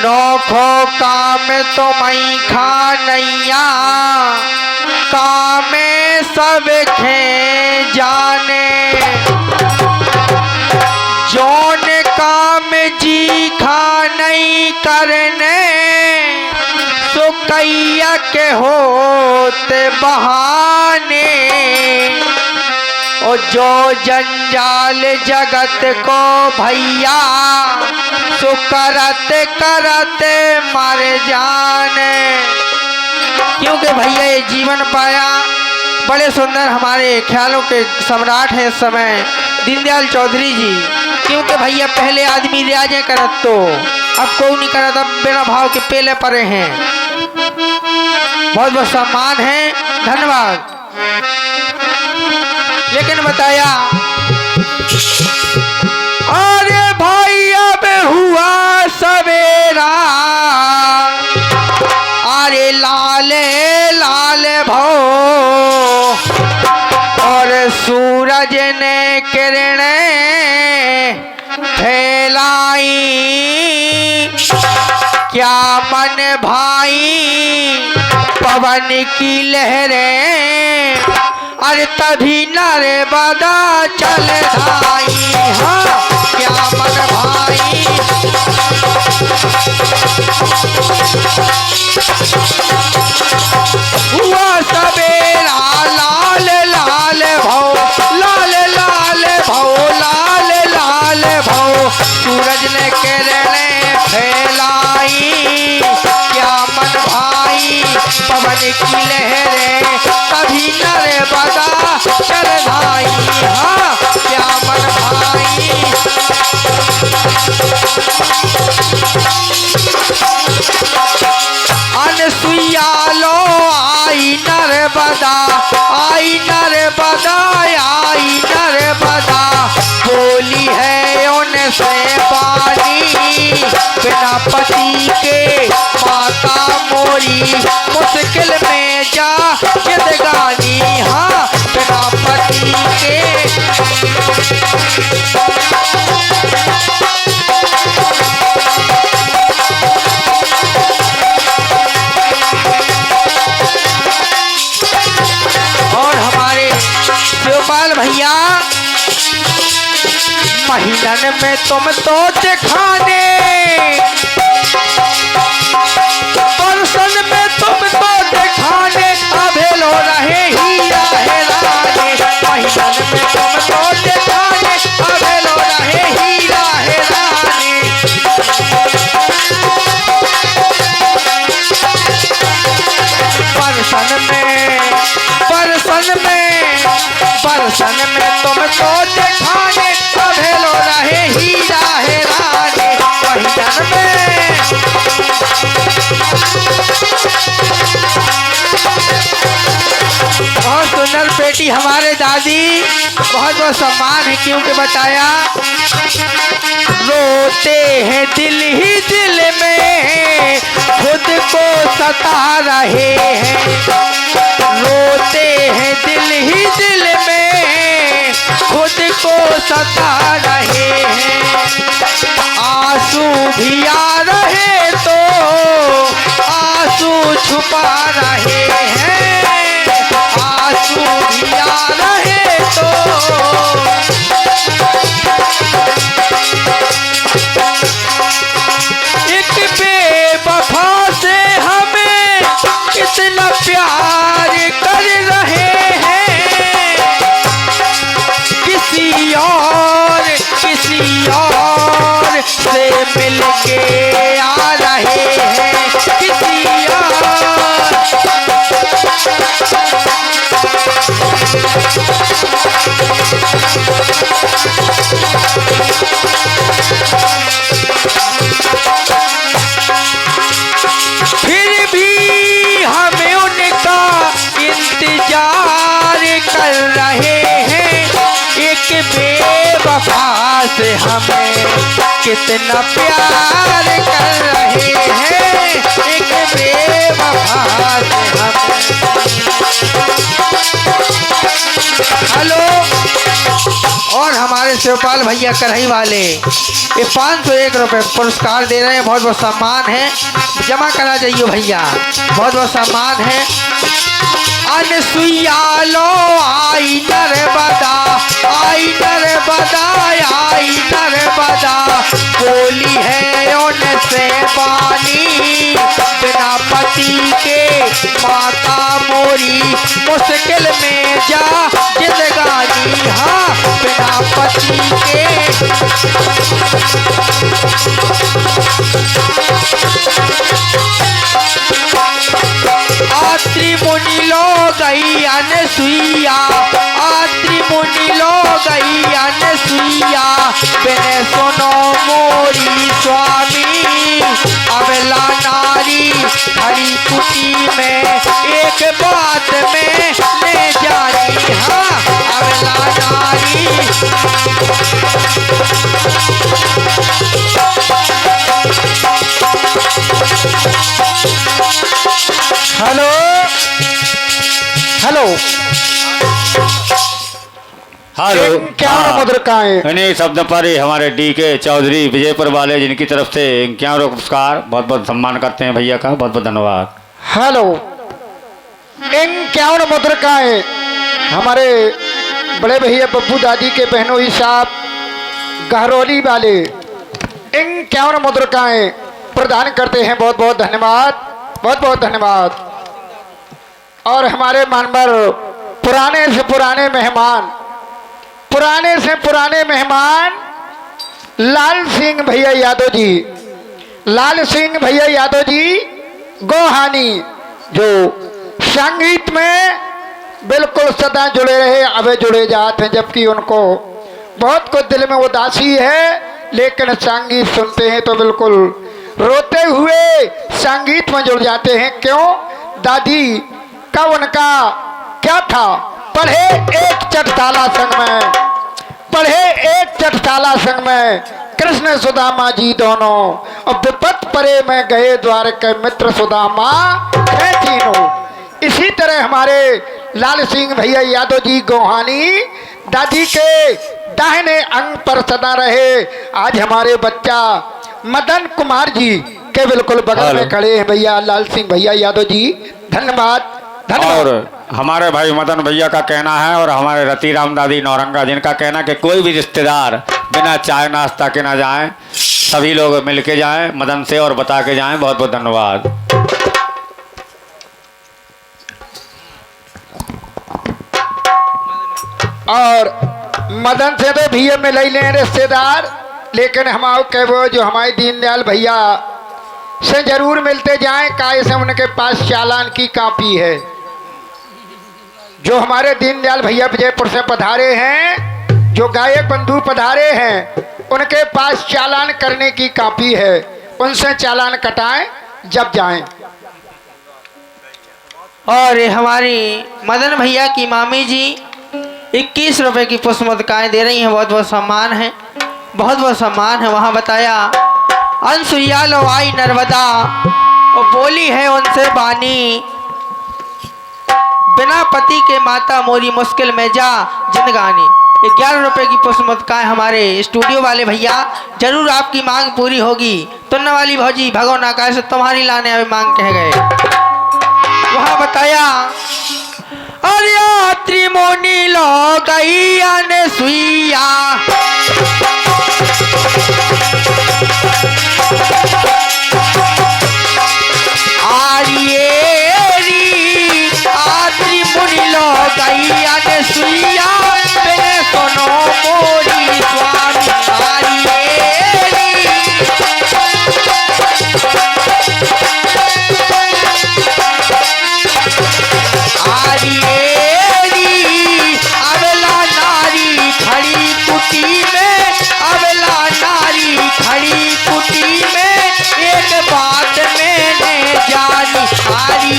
अनोखो काम तुमई खानैया, काम सब खे जाने। जौन काम जी खानई करने, सो कैया के होते बहाने। और जो जंजाल जगत को भैया, सो करत करत मर जाने। क्योंकि भैया ये जीवन पाया बड़े सुंदर हमारे ख्यालों के सम्राट हैं इस समय दीनदयाल चौधरी जी। क्योंकि भैया पहले आदमी रियाजें करत तो अब कोई नहीं करत, अब बिना भाव के पेले पड़े हैं। बहुत बहुत सम्मान है, धन्यवाद। लेकिन बताया अरे भाई अब हुआ सवेरा, अरे लाल लाल भो, और सूरज ने किरणें फैलाई। क्या मन भाई पवन की लहरें, अरे तभी नर्मदा चल धाई। हाँ क्या मन भाई हुआ सवेरा, लाल लाल भौ, लाल लाल भौ, लाल लाल भौ, सूरज ने किरणें फैलाई। क्या मन भाई पवन की लहरें, तभी नर्मदा चल धाई। हाँ क्या मन भाई अनसुईया लो आई नर्मदा, आई नर्मदा, आई नर्मदा। बोली है उनसे पानी, बिना पति के माता मोरी, मुश्किल में जा जिंदगानी। हाँ बिना पति के भैया महीनन में तुम तो दिखाने, परसन में तुम तो दिखाने, अभेलो रहे हीरा है रानी। महीनन में तुम तो दिखाने, अभेलो रहे हीरा है रानी। परसन में, परसन में, परसन में तुम तो दिखाने, अभेलो रहे हीरा है रानी। महीनन में बहुत सुंदर बेटी हमारे दादी, बहुत बहुत सम्मान है। क्योंकि बताया रोते हैं दिल ही दिल में, खुद को सता रहे हैं। रोते हैं दिल ही दिल में, खुद को सता रहे हैं। आंसू भी आ रहे तो आंसू छुपा रहे हैं। आंसू भी आ रहे तो एक बेवफा से हमें कितना प्यार कर रहे हैं। किसी और से मिलके आ रहे हैं। किसी और फिर भी हमें उनका इंतजार कर रहे हैं। एक बेवफा से हमें कितना प्यार कर रहे हैं। एक बेवफा से हमें हेलो। और हमारे शिवपाल भैया कढ़ाई वाले ये 501 रुपये पुरस्कार दे रहे हैं। बहुत बहुत सम्मान है, जमा करा जाइए भैया, बहुत बहुत सम्मान है। अनसुईया लो आई नर्मदा, आई नर्मदा, आई नर्मदा, बोली है उनसे पानी, बिना पति के माता मोरी मुश्किल में जा जिंदगानी। हाँ, बिना पति के आत्रि मुनि लो गई अनसुईया, आत्रि मुनि लो गई अनसुईया, बिन सुनो मोरी स्वामी, अबला नारी हरी कुटी में एक बात में ले जानी। हाँ, अबला नारी हेलो हेलो हेलो, क्या मुद्रिकाएं इन्हीं शब्द पर ही हमारे DK चौधरी विजयपुर वाले जिनकी तरफ से क्या पुरस्कार बहुत बहुत सम्मान करते हैं भैया का, बहुत बहुत धन्यवाद। हेलो, इन 51 मुद्रिकाएं हमारे बड़े भैया बब्बू दादी के बहनोई साहब गहरौली वाले इन 51 मुद्रिकाएं प्रदान करते हैं। बहुत बहुत धन्यवाद, बहुत बहुत धन्यवाद। और हमारे मानवर पुराने से पुराने मेहमान, पुराने से पुराने मेहमान लाल सिंह भैया यादव जी, लाल सिंह भैया यादव जी गोहानी, जो संगीत में बिल्कुल सदा जुड़े रहे, अबे जुड़े जाते हैं, जबकि उनको बहुत कुछ दिल में उदासी है, लेकिन संगीत सुनते हैं तो बिल्कुल रोते हुए संगीत में जुड़ जाते हैं। क्यों? दादी का उनका क्या था, पढ़े एक चटताला संग में, पढ़े एक चटताला संग में, कृष्ण सुदामा जी दोनों, और विपत परे में गए द्वार के मित्र सुदामा है तीनों। इसी तरह हमारे लाल सिंह भैया यादव जी गोहानी दादी के दाहिने अंग पर सदा रहे। आज हमारे बच्चा मदन कुमार जी के बिल्कुल बगल में खड़े हैं भैया लाल सिंह भैया यादव जी, धन्यवाद धन्यवाद। और हमारे भाई मदन भैया का कहना है और हमारे रतिराम दादी नौरंगा जिनका कहना कि कोई भी रिश्तेदार बिना चाय नाश्ता के ना जाएं, सभी लोग मिलके जाएं मदन से और बता के जाएं। बहुत बहुत धन्यवाद। और मदन से तो भैया में ले लें रिश्तेदार, लेकिन हम के वो जो हमारे दीनदयाल भैया से जरूर मिलते जाएं, काहे से उनके पास चालान की कॉपी है। जो हमारे दीनदयाल भैया विजयपुर से पधारे हैं, जो गायक बंधु पधारे हैं, उनके पास चालान करने की कॉपी है, उनसे चालान कटाएं जब जाएं। और हमारी मदन भैया की मामी जी 21 रुपये की पुष्पमुद्रिकाएं दे रही हैं। बहुत बहुत सम्मान है, बहुत बहुत सम्मान है। वहाँ बताया अनसुईया लो आई नर्मदा, और बोली है उनसे बानी, बिना पति के माता मोरी मुश्किल में जा जिंदगानी। 11 रुपये की पुष्पमुद्रिकाएं हमारे स्टूडियो वाले भैया, जरूर आपकी मांग पूरी होगी। तुन्ना वाली भौजी भगवान कैसे तुम्हारी लाने अभी मांग कह गए। वहाँ बताया अरे त्रिमुनि लो गई अनसुईया, त्रिमुनि लो गई अनसुईया, बिन सुनो मोरी स्वामी, अबला नारी खड़ी कुटी में, अबला नारी खड़ी कुटी में, एक बात मैंने जानी हारी।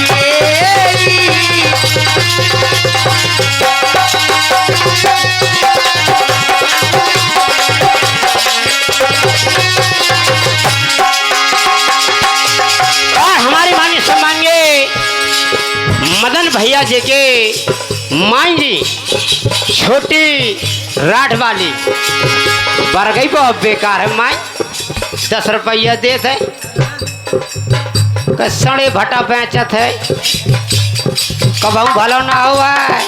हमारे मान्य सम्मान्य मदन भैया जी के माई जी छोटी राठ वाली बर गई बहुत बेकार है माई। 10 रुपया देते सड़े भटा बेचत है कबहू भलो ना हुआ है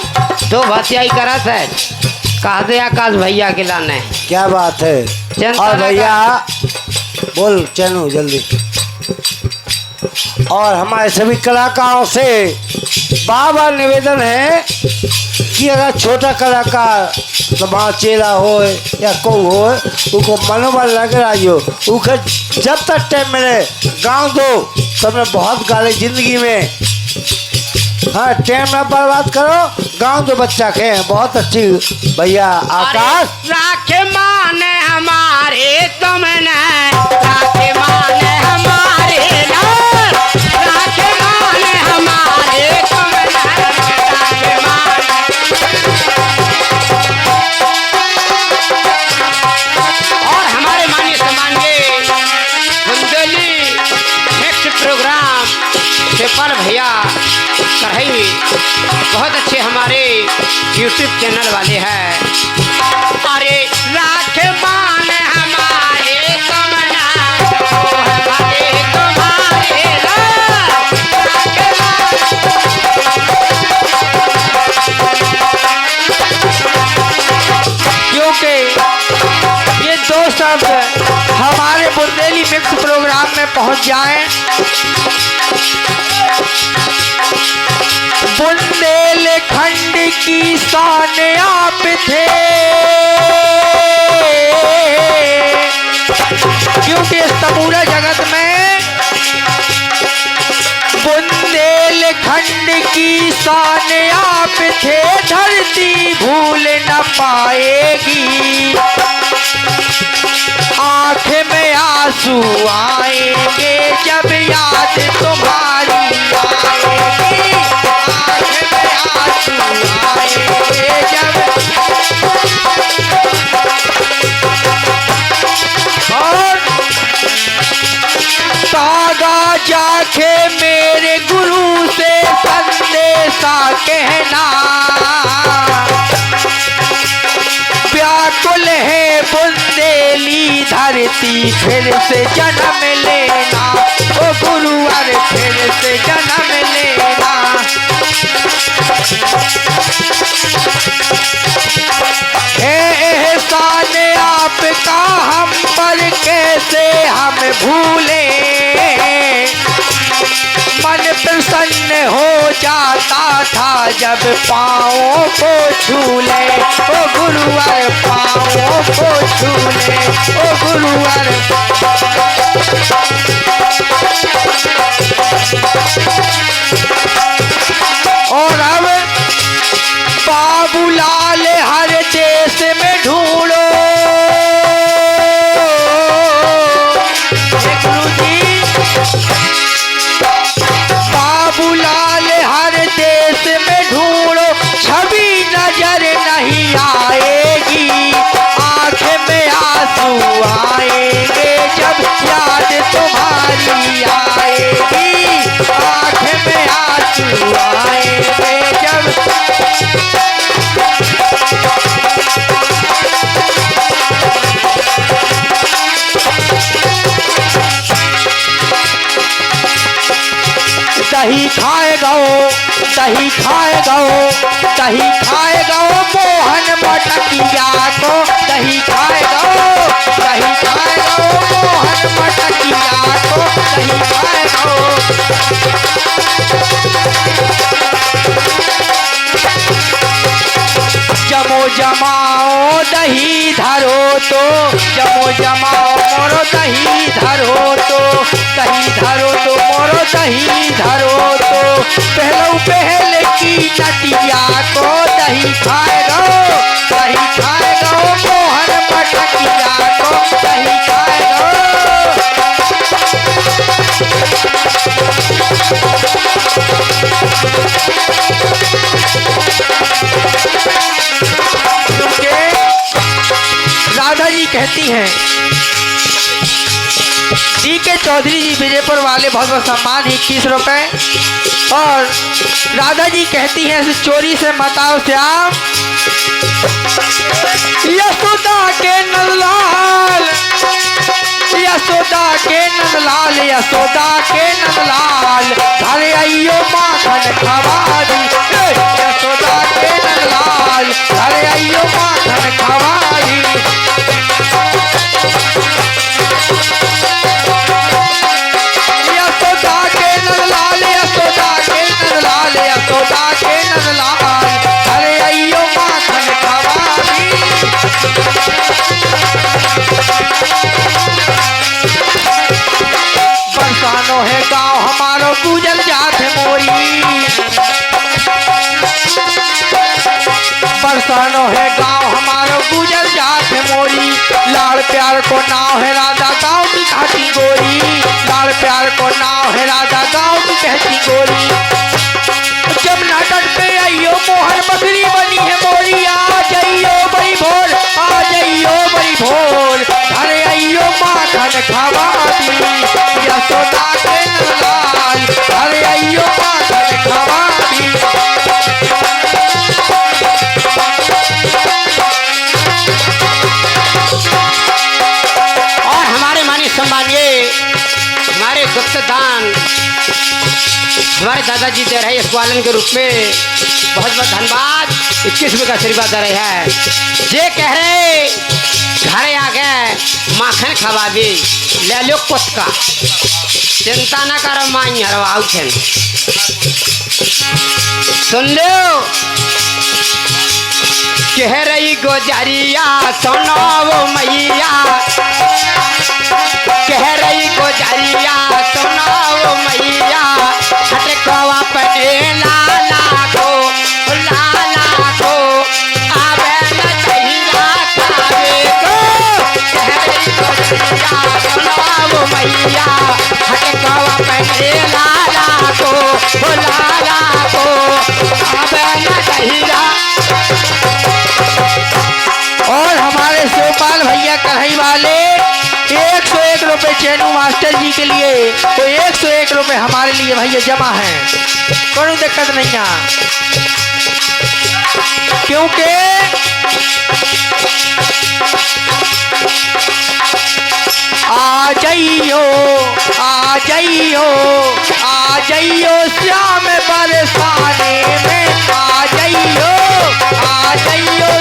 तो भतियाई करत है कह दे आकाश भैया के लाने। क्या बात है। और भैया बोल चैनू जल्दी। और हमारे सभी कलाकारों से बार-बार निवेदन है कि अगर छोटा कलाकार तुम्हारा चेला हो या कोई हो उनको मनोबल लग रहा हो उनको जब तक टाइम मिले गाँव दो। तुमने बहुत गाले जिंदगी में। हाँ टाइम ना बर्बाद करो गाँव दो बच्चा के। बहुत अच्छी भैया आकाश। राखे माने हमारे तुमने राखे माने हमारे राखे माने हमारे तुमने राखे माने। और हमारे माननीय सम्मानीय बुंदेली नेक्स्ट प्रोग्राम पेपर भैया कढ़ाई बहुत अच्छे हमारे YouTube चैनल वाले हैं। अरे राखे मान हमारे तुमना हमारे तुम्हारे क्योंकि ये दो शब्द हमारे बुंदेली मिक्स प्रोग्राम में पहुंच जाएं। बुंदेलखंड की शान आप थे क्योंकि इस समूला जगत में बुंदेलखंड की शान आप थे धरती भूल न पाएगी। आँख में आंसू आएंगे जब याद तुम्हारी आएगी। आँख में आंसू आएंगे जब और तागा जाके मेरे गुरु से संदेशा कहना व्याकुल है बुंदेली धरती फिर से जन्म लेना। ओ गुरुवर फिर से जन्म लेना। एहसान आपका हम पर कैसे हम भूले। मन प्रसन्न हो जाता था जब पाँवों को छूले। ओ गुरुवर पाँवों को छूले। ओ गुरुवर और अब बाबूलाल हर देश में ढूंढो। गुरु जी बाबूलाल हर देश में ढूंढो छवि नजर नहीं आएगी। आँख में आंसू आएंगे जब याद तुम्हारी आएगी। आँख में आंसू आएंगे जब दही खाएगा दही खाएगा दही खाएगा मोहन मटकिया को। दही खाएगा दही खाएगा मोहन मटकिया को। दही खाएगा जमो जमाओ दही धरो तो जमो जमाओ मोरो दही धरो तो। दही धरो तो मोरो दही धरो तो पहलो पहल की नटिया को। दही खाएगा मोहन मटकिया को। दही खाएगा राधा जी कहती हैं डी के चौधरी जी विजयपुर वाले बहुत बहुत सम्मान 21 रुपए। और राधा जी कहती हैं इस चोरी से मत आओ श्याम, यशोदा के नंदलाल, यशोदा के नंदलाल, यशोदा के नंदलाल, घरे आइयो माखन खवा दी, यशोदा के नंदलाल, घरे आइयो माखन खवा दी। यशोदा के नंदलाल, यशोदा के नंदलाल, यशोदा के नंदलाल, घरे आइयो माखन खवा दी। बरसानो है गांव हमारो गुजर जात मोरी, बरसानो है गांव हमारो गुजर जात मोरी, लाड़ प्यार को नाव है राधा गांव की कहती गोरी, लाड़ प्यार को नाव है राधा गांव की कहती गोरी। जमुना तट पे आइयो मोहर बकरी बनी है मोरी, आ जाइयो बड़ी भोर, आ जाइयो बड़ी भोर, घरे आइयो माखन खवा दी, यशोदा के नंदलाल, घरे आइयो माखन खवा दी। और हमारे माननीय सम्मानीय हमारे गुप्तदान हमारे दादाजी दे रहे इस ग्वालन के रूप में बहुत बहुत धन्यवाद। 21 रुपये का आशीर्वाद दे रहे हैं। ये कह रहे घरे आ गए माखन खवा दी, ले लो कुत्ता, चिंता ना करो माई हरवाऊ थे। सुन लो कह रही गोजरिया सुनो वो मैया, कह रही गोजरिया सुनो वो मैया, हटकवा पटे लाला को आवे न चाहिया खावे को, कह रही गोजरिया सुनो वो मैया, हटकवा पटे लाला को आवे न चाहिया। और हमारे शिवपाल भैया कढ़ाई वाले 101 रुपए चैनू मास्टर जी के लिए, तो 101 रुपए हमारे लिए भैया जमा है, कोई दिक्कत नहीं है, क्योंकि आ जाइयो आ जाइयो आ जाइयो श्याम बरसाने में, आ जाइयो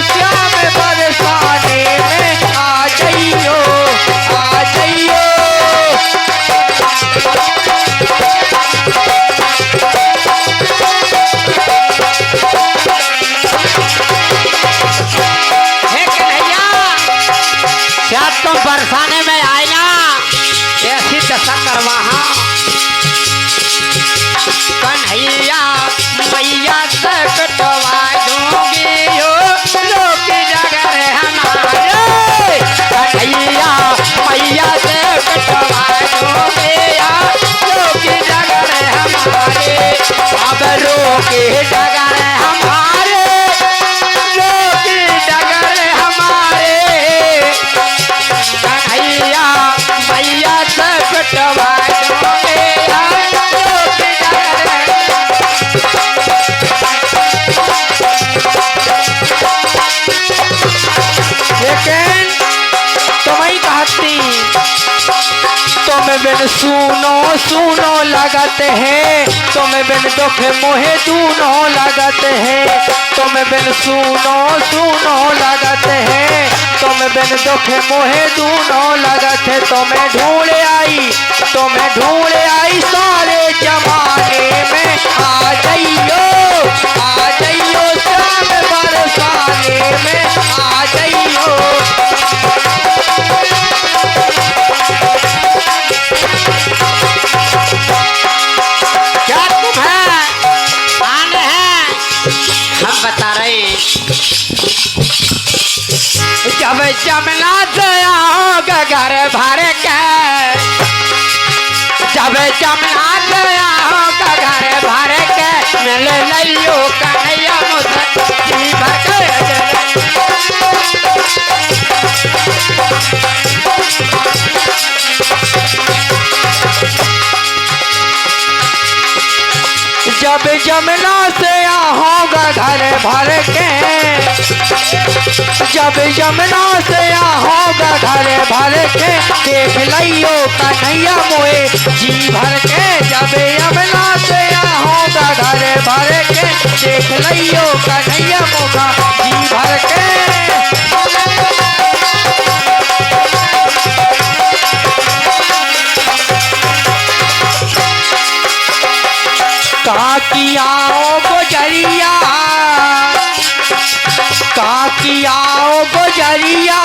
श्याम बरसाने में, आ जाइयो आ जाइयो। हे कन्हैया, क्या तुम बरसाने में आए ना, ऐसी दशा करवाहा कन्हैया, मैया से कटवा दूंगी यो लोक जगर हमारे, कन्हैया मैया से कटवा दूंगी या लोक जगर हमारे, अब लोक जगर हमारे, लोक जगर हमारे, कन्हैया मैया से कटवा दूंगी या लोक जगर। लेकिन तुम्हें कहती तुम बिन सुनो सुनो लगते हैं, तुम बिन दुख मोहे दूनो लगते हैं, तुम बिन सुनो सुनो लगते हैं, तुम बिन दुख मोहे दूनो लगते, तुम्हें ढूंढ आई सारे जमाने में, आ जाइयो श्याम बरसाने में, आ जाइयो। क्या तुम है आने हैं, हम बता रहे हैं। जब जमना से आओगे घर भर के, जब जमना से आओगे घर भर के, मिल लियो कन्हैया मुझे भर के। जब जमुना से आहोगा घर भर के, जब यमुना से आहोगा घर भर के, देख लियो कन्हैया मोए जी भर के। जब यमुना से आहोगा घर भर के, देख लियो कन्हैया मोगा जी भर के। काकियाओ गुजरिया, काकियाओ गुजरिया,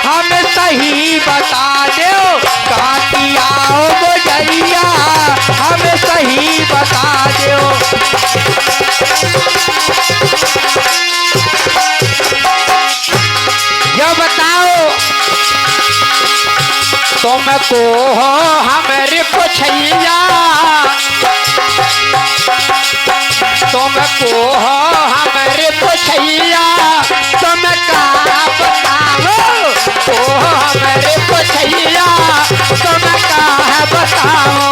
हम सही बता दो। काकियाओ गुजरिया, हम सही बता दो। ये बताओ तुमको हो हमारे पुछैया, तुमको हो हमारे पुछैया, तुम का बताओ तो हमारे पुछैया, तुम का बताओ।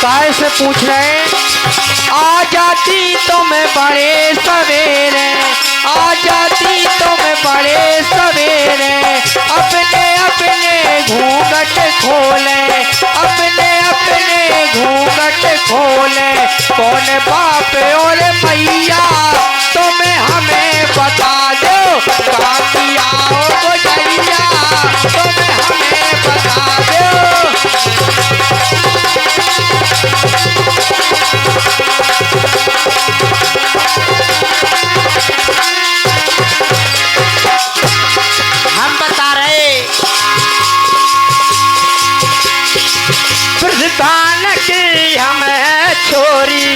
कैसे पूछ रहे, आ जाती तुम बड़े सवेरे, आ जाती तुम बड़े सवेरे, अपने अपने घूंघट खोले, अपने अपने घूंघट खोले। कौन बाप और मैया तुम्हें हमें बता दो। काकियाओ गुजरिया, तुम्हें हमें बता दो। हम बता रहे प्रधान की हम है छोरी,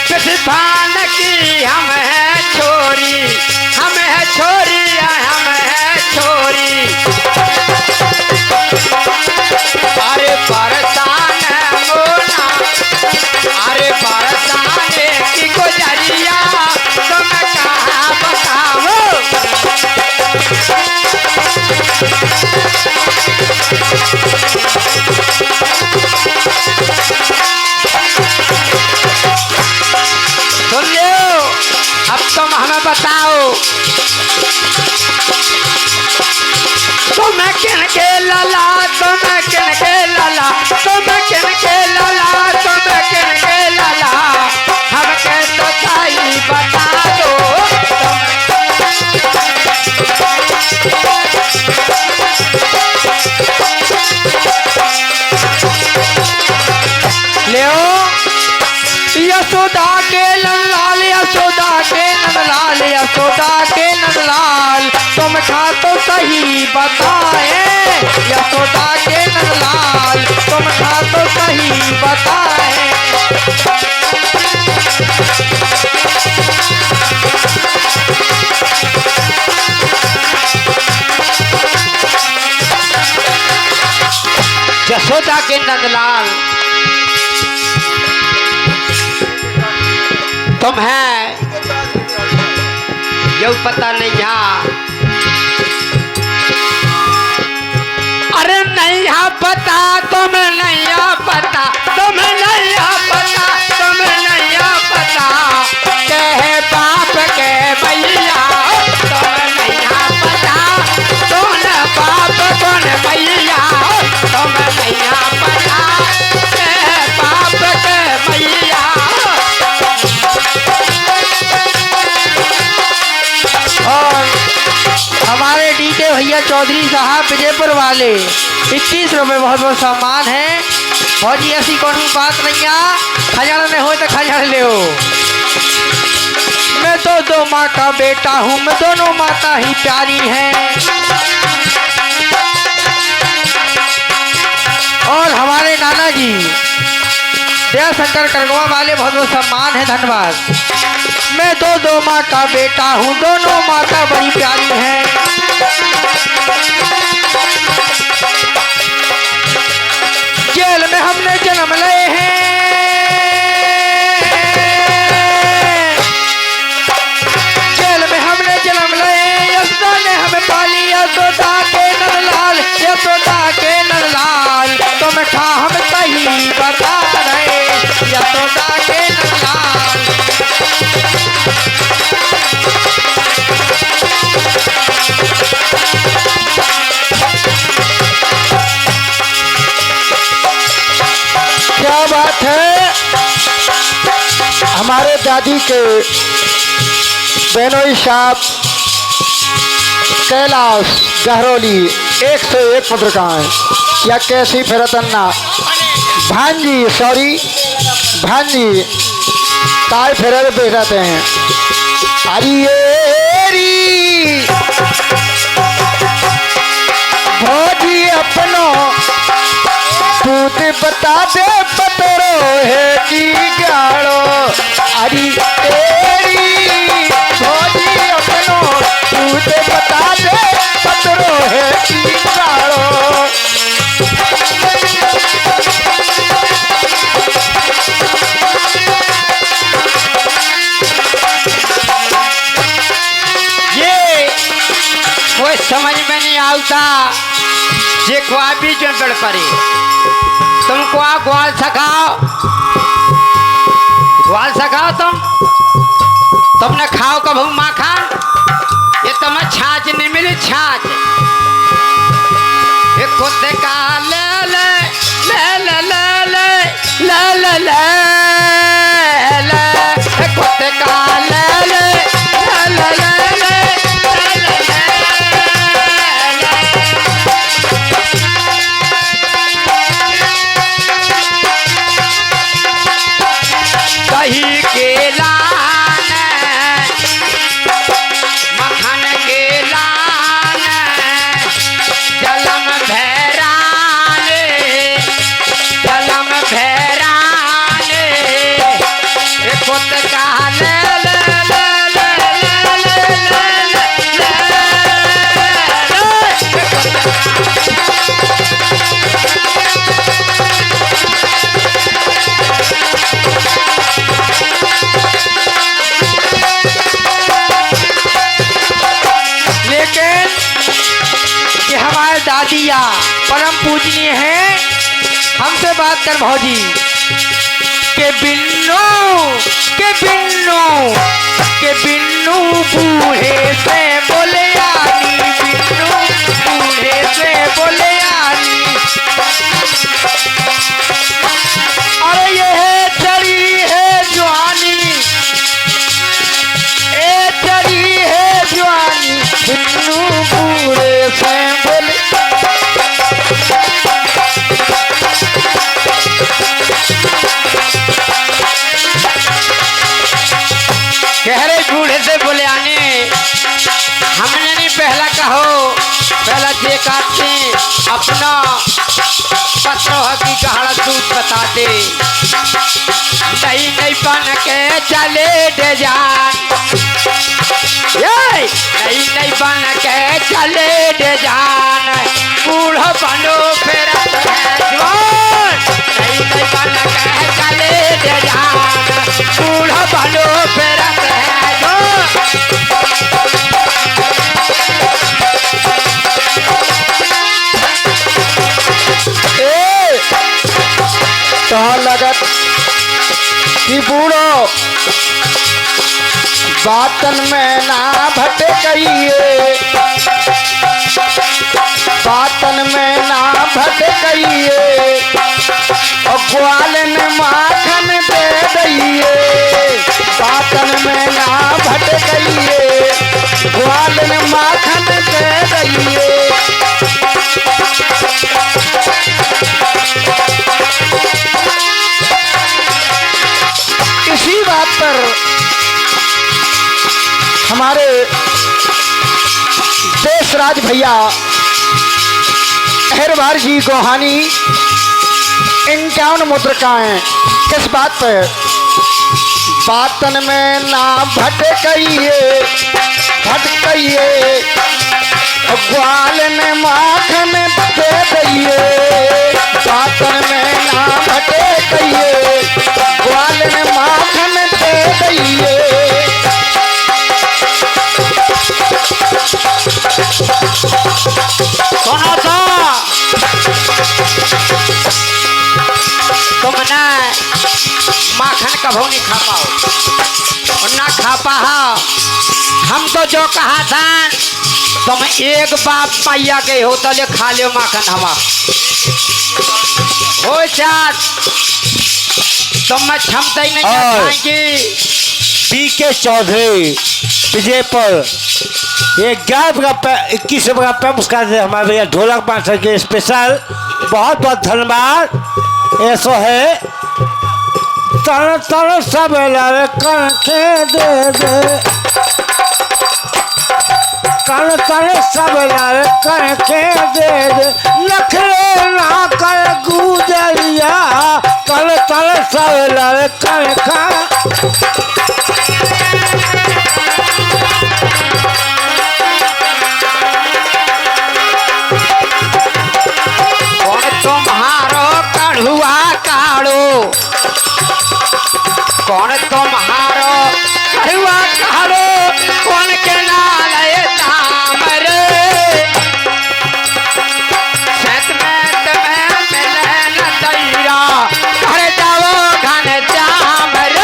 प्रधान की हम है छोरी, हम है छोरी, हम है छोरी। अरे परेशान है मोना, अरे परेशान की गुजरिया, तुम कहाँ बताओ। सुन लो, अब तुम हमें बताओ तुम किनके लला, तुम किनके लला, तुम किनके लला, तुम किनके लला, हमके तो सही बता दो। ले यशोदा के नंदलाल, यशोदा के नंदलाल, यशोदा के नंदलाल, तुम खा तो सही बताए। यशोदा के नंदलाल, तुम खा तो सही बताए। यशोदा के नंदलाल, तुम है यो पता नहीं यहाँ, अरे नहीं पता, तुम नहीं पता, तुम नहीं पता, तुम नहीं पता, कहे बाप के भैया, तुम नहीं पता, कौन बाप कौन भैया, तुम नहीं पता, कहे बाप के भैया। और हमारे डीके भैया चौधरी साहब विजयपुर वाले 21 रुपये बहुत बहुत सम्मान है। बहुत ही ऐसी कौन बात नहीं है, खजाना में हो तो खजाना ले हो। मैं तो दो माँ का बेटा हूँ, मैं दोनों माता ही प्यारी हैं। और हमारे नाना जी दया शंकर करगवा वाले बहुत बहुत सम्मान है, धन्यवाद। मैं दो माँ का बेटा हूँ, दोनों माता बड़ी प्यारी हैं। जेल में हमने जन्म लिए हैं, जेल में हमने जन्म लिए यशोदा के नंदलाल। क्या बात है। हमारे दादी के बेनोई साहब कैलाश गहरोली 101 मुद्रिकाएं या कैसी फिरत अन्ना भांजी सॉरी भांजी काय फिर बैठाते हैं। अरे भौजी अपनो दूध बता दे पतरो है की गाड़ो। अरे भौजी अपनो दूध बता दे पतरो है की गाड़ो। ये वो समझ में नहीं आता ये खुआ भी जो गड़ पड़े तुमको ग्वाल सखाओ तुमने खाओ कभू माखन ये तुम्हें छाछ नहीं मिली छाछ ये कुत्ते का ले ले ले ले ले ले ले ले ले ले कुत्ते का ले ले ले ले ले दही के लान मखन के लान जलम भैरान खुद का ले ले ले ले ले ले लेकिन कि हमारे दादिया परम पूजनीय हैं। हमसे बात कर भौजी के बिन्नू बूढ़े से बोले आनी बिन्नू बूढ़े से बोले आनी। अरे ये है चढ़ी है जवानी चढ़ी है जवानी बिन्नू बूढ़े से बोले। गहरे बूढ़े से बोले आने हमने नहीं पहला कहो पहला जे काटते अपना पत्रों की गहरा दूध बता दे नहीं नहीं बन के चले दे जान नहीं नहीं बन के चले दे जान बूढ़ो बनो फिर जवान नहीं नहीं बन के चले दे जान बूढ़ो बनो फिर तो लगत कि बूढ़ो बातन में ना भटकइए बातन में ना भटकइए और ग्वालन माखन दे दइए बातन में ना भटकइए ग्वालन माखन दे दइए। इसी बात पर हमारे देशराज भैया अहरवार जी गोहानी 51 मुद्रिकाएं किस बात पर बातन में ना भटकइए ग्वालन माखन दे दइए बातन में ना भटकइए ग्वालन माखन दे दइए। सुनो तो तुमने खा पाहा। हम तो जो कहा था तुम एक बाप पैया के हो तो ले खा लो माखन हमा हो चार तुम में क्षमता ही नहीं और- खाएंगी। बीके चौधरी विजय पर ये 21 रुपये का पैम उसका हमारे भैया ढोलक मास्टर के स्पेशल बहुत बहुत धन्यवाद। ऐसो है तर तर सब लारे कन के दे दे कन तर सब लारे कन के दे दे नखरे ना कर गुजरिया कन तर सब लारे कन का कौन तुम्हारो कढ़ुआ काढ़ो कौन तुम्हारो कढ़ुआ काढ़ो कौन के नाल तामर सत में तुम्हें मिले न दैरा कर जाओ घन चामर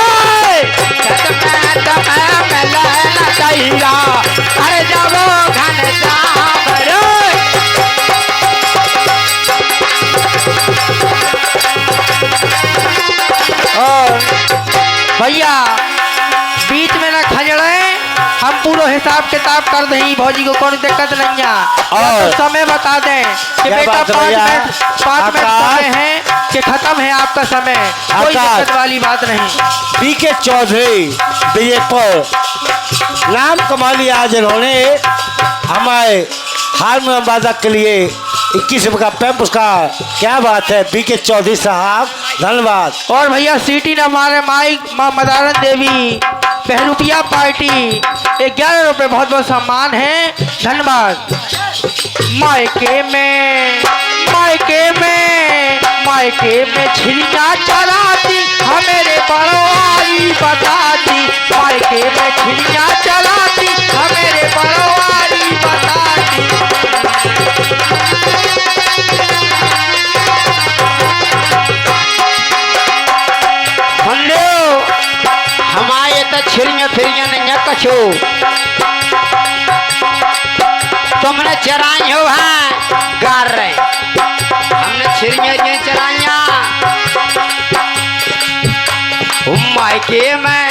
सत में तुम्हें मिले न दैरा कर जाओ घन चामर। और भैया बीच में ना खजड़े, हम पूरा हिसाब किताब कर दें भौजी को, कोई दिक्कत नहीं है। और- तो समय बता दें कि क्या बेटा बात है 5 भैया? मिनट 5 मिनट आकाश? समय है कि खत्म है आपका समय, कोई आकाश? दिक्कत वाली बात नहीं। बीके चौधरी विजयपुर नाम कमा लिया आज इन्होंने हमारे हारमोनियम वादक के लिए 21 रुपये का पैम पुरस्कार। क्या बात है बीके चौधरी साहब, धन्यवाद। और भैया सीटी न मारे माइक माँ मदारन देवी बहरूपिया पार्टी 11 रुपये बहुत बहुत सम्मान है, धन्यवाद। मायके में छिड़िया चलाती हमेरे बड़वारी बताती, मायके में छिड़िया चलाती हमेरे बड़वारी बताती। सुन लो हमारे तो छिड़िया फिरिया नहीं कछो तुमने चराई हो है गार रहे हमने छिड़िया नहीं चराइया मायके में